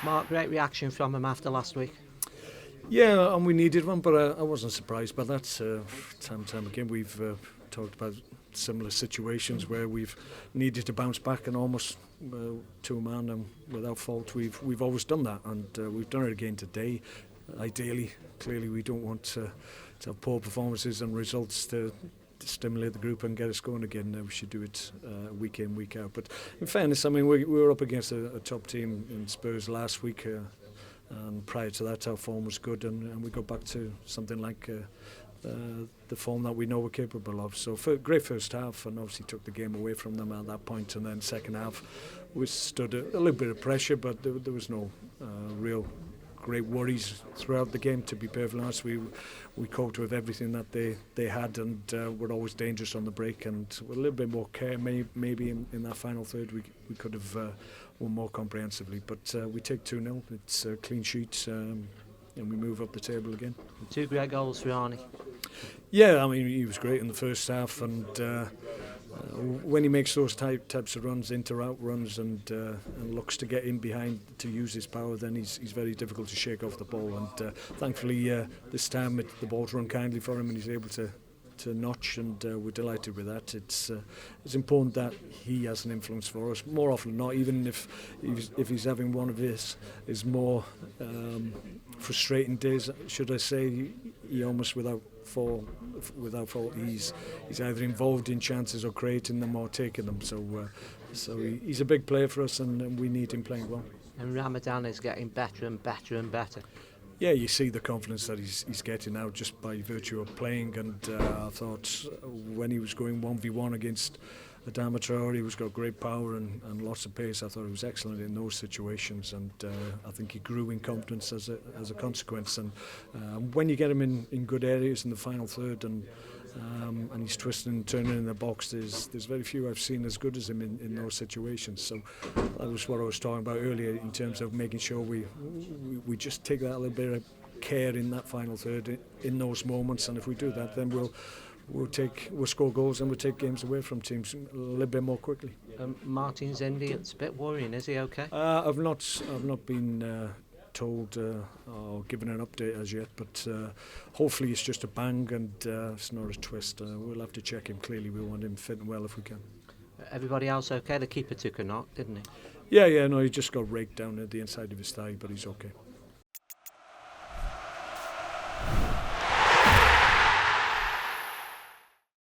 Mark, great reaction from him after last week. Yeah, and we needed one, but I wasn't surprised by that. Time and time again, we've talked about similar situations where we've needed to bounce back and almost two-man and without fault. We've always done that, and we've done it again today. Ideally, clearly, we don't want to have poor performances and results to stimulate the group and get us going again. We should do it week in, week out. But in fairness, I mean, we were up against a top team in Spurs last week. And prior to that, our form was good, and we got back to something like the form that we know we're capable of. So, great first half, and obviously took the game away from them at that point. And then second half, we stood a little bit of pressure, but there was no real great worries throughout the game. To be perfectly honest, we coped with everything that they had, and were always dangerous on the break. And with a little bit more care, maybe in that final third, we could have won more comprehensively. But we take 2-0. It's a clean sheet, and we move up the table again. 2 great goals for Arnie. Yeah, I mean, he was great in the first half, and when he makes those types of runs, inter-out runs, and looks to get in behind to use his power, then he's very difficult to shake off the ball. And thankfully, this time the ball's run kindly for him, and he's able to notch, and we're delighted with that. It's important that he has an influence for us more often than not, even if he's having one of his more frustrating days, should I say. He almost without fault he's either involved in chances or creating them or taking them. So he's a big player for us, and we need him playing well. And Ramadan is getting better and better and better. Yeah, you see the confidence that he's getting now just by virtue of playing, and I thought when he was going 1v1 against Adama Traore, he's got great power and lots of pace. I thought he was excellent in those situations, and I think he grew in confidence as a consequence. And when you get him in good areas in the final third, and he's twisting and turning in the box, there's very few I've seen as good as him in those situations. So that was what I was talking about earlier in terms of making sure we just take that little bit of care in that final third in those moments, and if we do that, then we'll score goals and we'll take games away from teams a little bit more quickly. Martin's injury, it's a bit worrying. Is he okay? I've not been told or given an update as yet, but hopefully it's just a bang and it's not a twist. We'll have to check him. Clearly we want him fit and well if we can. Everybody else okay? The keeper took a knock, didn't he? Yeah, no, he just got raked down at the inside of his thigh, but he's okay.